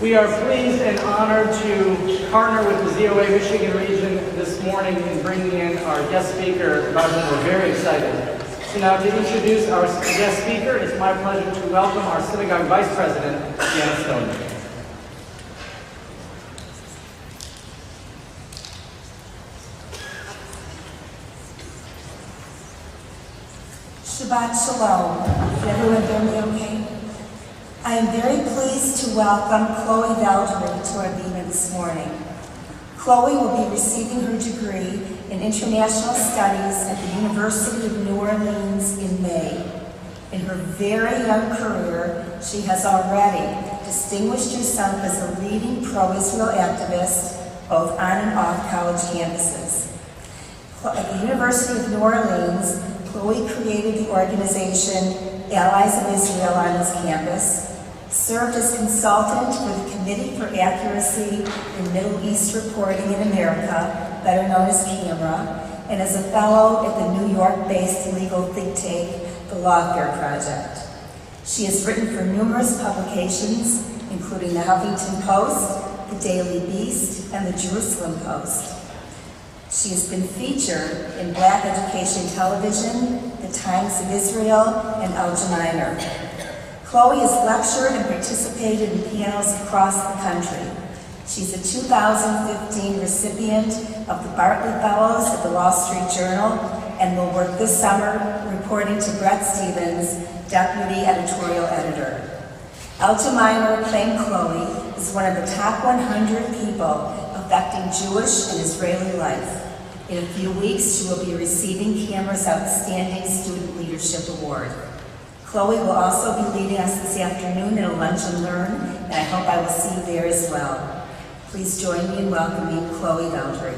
We are pleased and honored to partner with the ZOA Michigan region this morning in bringing in our guest speaker, about whom we're very excited. So now to introduce our guest speaker, it's my pleasure to welcome our synagogue vice president, Janet Stone. Shabbat Shalom. Is everyone hear me okay? I am very pleased to welcome Chloe Valdary to our Bima this morning. Chloe will be receiving her degree in International Studies at the University of New Orleans in May. In her very young career, she has already distinguished herself as a leading pro-Israel activist, both on and off college campuses. At the University of New Orleans, Chloe created the organization Allies of Israel on his campus, served as consultant for the Committee for Accuracy in Middle East Reporting in America, better known as CAMERA, and as a fellow at the New York-based legal think tank, the Lawfare Project. She has written for numerous publications, including the Huffington Post, the Daily Beast, and the Jerusalem Post. She has been featured in Black Education Television, the Times of Israel, and Al Jaminer. Chloe has lectured and participated in panels across the country. She's a 2015 recipient of the Bartley Fellows at the Wall Street Journal and will work this summer reporting to Bret Stephens, Deputy Editorial Editor. Al Jaminer claimed Chloe is one of the top 100 people affecting Jewish and Israeli life. In a few weeks, she will be receiving CAMERA's Outstanding Student Leadership Award. Chloe will also be leading us this afternoon at a Lunch and Learn, and I hope I will see you there as well. Please join me in welcoming Chloe Valdary.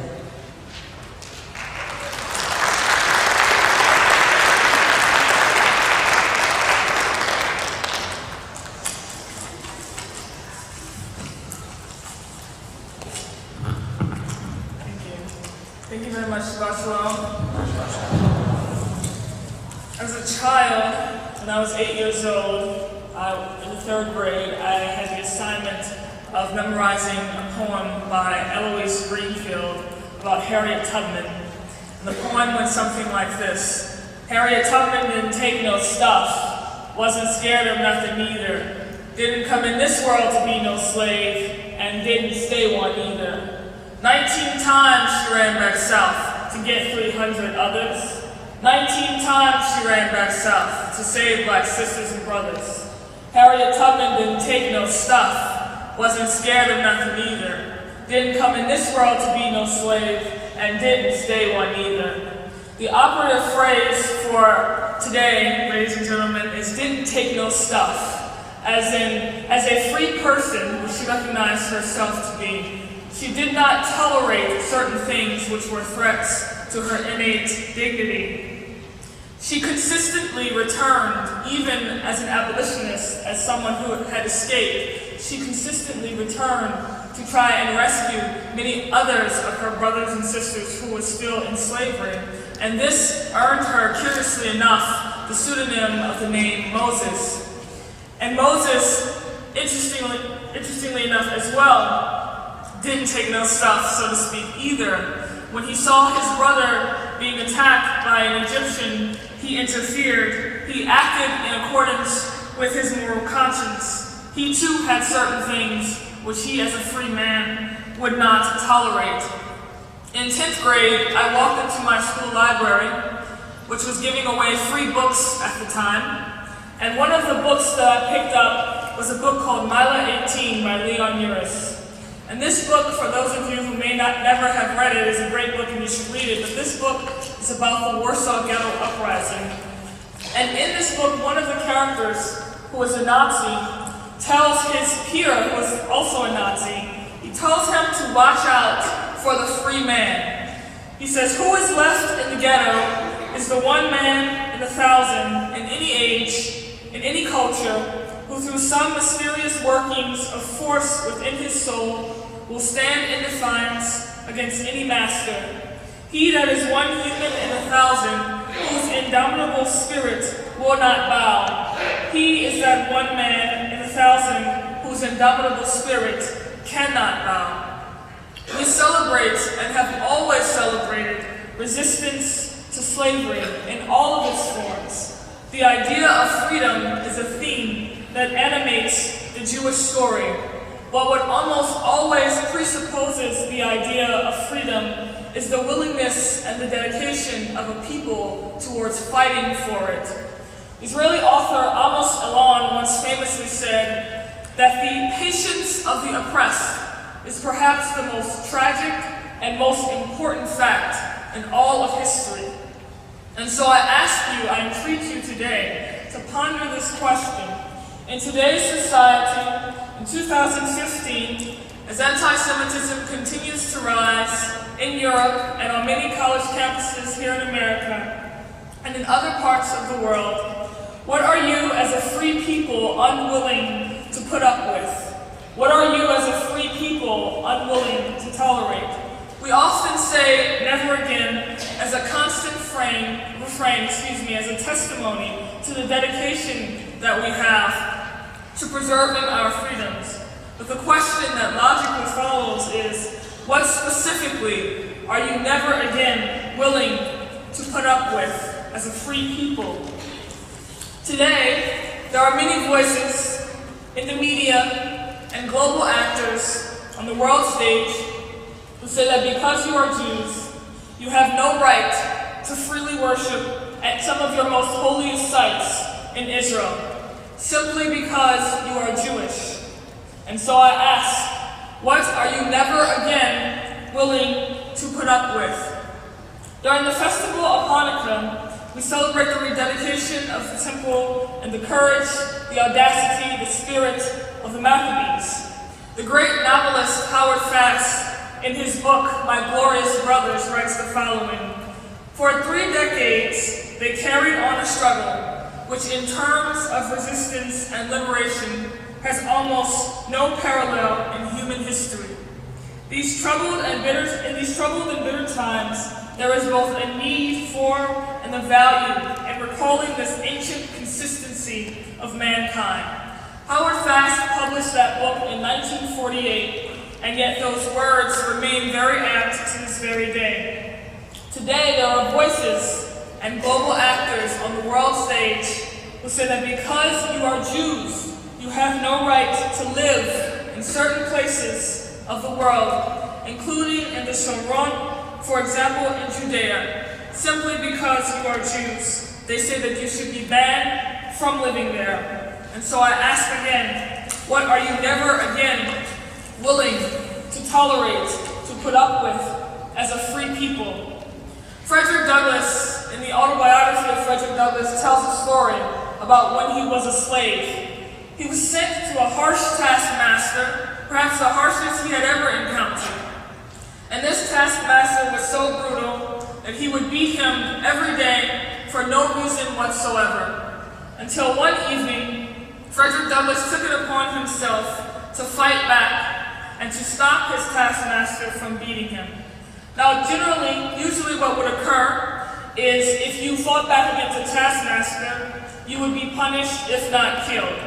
Thank you very much, Shabbat Shalom. As a child, when I was 8 years old, in the 3rd grade, I had the assignment of memorizing a poem by Eloise Greenfield about Harriet Tubman. And the poem went something like this. Harriet Tubman didn't take no stuff, wasn't scared of nothing either, didn't come in this world to be no slave, and didn't stay one either. 19 times she ran back south to get 300 others. 19 times she ran back south to save black sisters and brothers. Harriet Tubman didn't take no stuff, wasn't scared of nothing either, didn't come in this world to be no slave, and didn't stay one either. The operative phrase for today, ladies and gentlemen, is didn't take no stuff, as in, as a free person, which she recognized herself to be. She did not tolerate certain things which were threats to her innate dignity. She consistently returned, even as an abolitionist, as someone who had escaped, she consistently returned to try and rescue many others of her brothers and sisters who were still in slavery. And this earned her, curiously enough, the pseudonym of the name Moses. And Moses, interestingly enough as well, didn't take no stuff, so to speak, either. When he saw his brother being attacked by an Egyptian, he interfered. He acted in accordance with his moral conscience. He too had certain things which he as a free man would not tolerate. In 10th grade, I walked into my school library, which was giving away free books at the time. And one of the books that I picked up was a book called Mila 18 by Leon Uris. And this book, for those of you who may never have read it, is a great book and you should read it. But this book is about the Warsaw Ghetto Uprising. And in this book, one of the characters, who was a Nazi, tells his peer, who was also a Nazi, he tells him to watch out for the free man. He says, who is left in the ghetto is the one man in 1,000, in any age, in any culture, who through some mysterious workings of force within his soul will stand in defiance against any master. He that is one human in 1,000, whose indomitable spirit will not bow. He is that one man in 1,000 whose whose indomitable spirit cannot bow. We celebrate and have always celebrated resistance to slavery in all of its forms. The idea of freedom is a theme that animates the Jewish story. But what almost always presupposes the idea of freedom is the willingness and the dedication of a people towards fighting for it. Israeli author Amos Elon once famously said that the patience of the oppressed is perhaps the most tragic and most important fact in all of history. And so I entreat you today to ponder this question. In today's society, in 2015, as anti-Semitism continues to rise in Europe and on many college campuses here in America and in other parts of the world, what are you as a free people unwilling to put up with? What are you as a free people unwilling to tolerate? We often say never again as a constant refrain, as a testimony to the dedication that we have to preserving our freedoms. But the question that logically follows is, what specifically are you never again willing to put up with as a free people? Today, there are many voices in the media and global actors on the world stage who say that because you are Jews, you have no right to freely worship at some of your most holiest sites in Israel, simply because you are Jewish. And so I ask, what are you never again willing to put up with? During the festival of Hanukkah, we celebrate the rededication of the temple and the courage, the audacity, the spirit of the Maccabees. The great novelist Howard Fast, in his book, My Glorious Brothers, writes the following: "For 3 decades, they carried on a struggle which in terms of resistance and liberation has almost no parallel in human history. In these troubled and bitter times, there is both a need for and a value in recalling this ancient consistency of mankind." Howard Fast published that book in 1948, and yet those words remain very apt to this very day. Today, there are voices and global actors on the world stage who say that because you are Jews, you have no right to live in certain places of the world, including in the Shaarey, for example, in Judea, simply because you are Jews. They say that you should be banned from living there. And so I ask again, what are you never again willing to tolerate, to put up with as a free people? Frederick Douglass, in the autobiography of Frederick Douglass, tells a story about when he was a slave. He was sent to a harsh taskmaster, perhaps the harshest he had ever encountered. And this taskmaster was so brutal that he would beat him every day for no reason whatsoever. Until one evening, Frederick Douglass took it upon himself to fight back and to stop his taskmaster from beating him. Now, usually what would occur is if you fought back against a taskmaster, you would be punished, if not killed.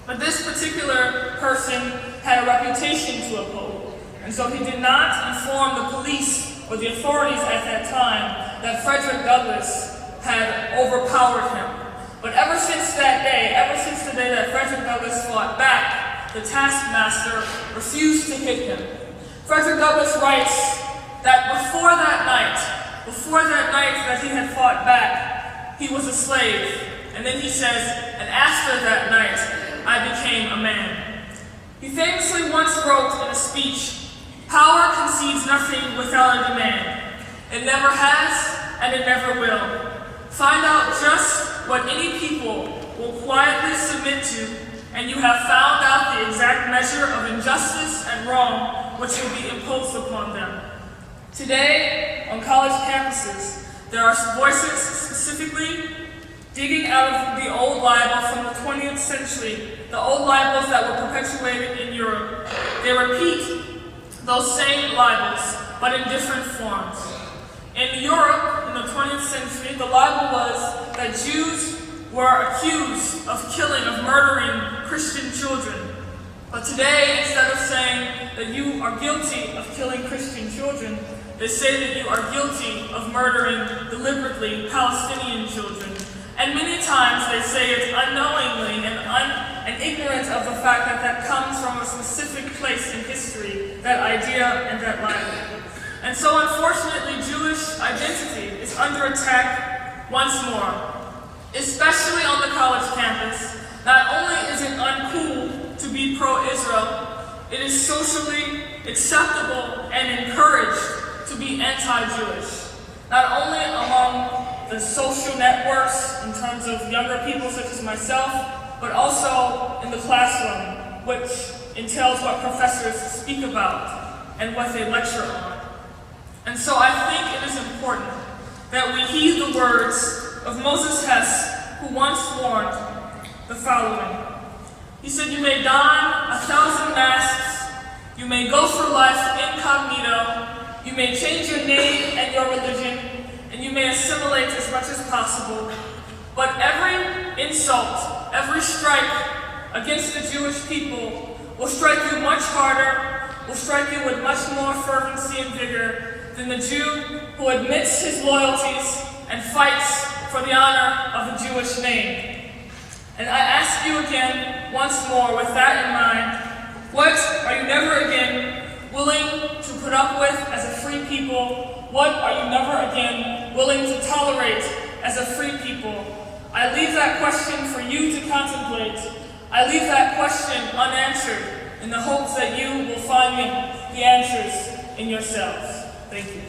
But this particular person had a reputation to uphold, and so he did not inform the police or the authorities at that time that Frederick Douglass had overpowered him. But ever since that day, ever since the day that Frederick Douglass fought back, the taskmaster refused to hit him. Frederick Douglass writes that before that night that he had fought back, he was a slave. And then he says, and after that night, I became a man. He famously once wrote in a speech, "Power concedes nothing without a demand. It never has, and it never will. Find out just what any people will quietly submit to, and you have found out the exact measure of injustice and wrong which will be imposed upon them." Today, on college campuses, there are voices specifically digging out of the old libel from the 20th century, the old libels that were perpetuated in Europe. They repeat those same libels, but in different forms. In Europe, in the 20th century, the libel was that Jews were accused of killing, of murdering Christian children. But today, instead of saying that you are guilty of killing Christian children, they say that you are guilty of murdering deliberately Palestinian children. And many times they say it unknowingly and ignorant of the fact that that comes from a specific place in history, that idea and that language. And so unfortunately, Jewish identity is under attack once more, especially on the college campus. Not only is it uncool to be pro-Israel, it is socially acceptable and encouraged to be anti-Jewish. Not only among the social networks in terms of younger people such as myself, but also in the classroom, which entails what professors speak about and what they lecture on. And so I think it is important that we heed the words of Moses Hess, who once warned the following. He said, "You may don 1,000 masks, you may go through life incognito, you may change your name and your religion, and you may assimilate as much as possible, but every insult, every strike against the Jewish people will strike you much harder, will strike you with much more fervency and vigor than the Jew who admits his loyalties and fights for the honor of the Jewish name." And I ask you again, once more, with that in mind, what are you never again willing to put up with as a free people? What are you never again willing to tolerate as a free people? I leave that question for you to contemplate. I leave that question unanswered in the hopes that you will find the answers in yourselves. Thank you.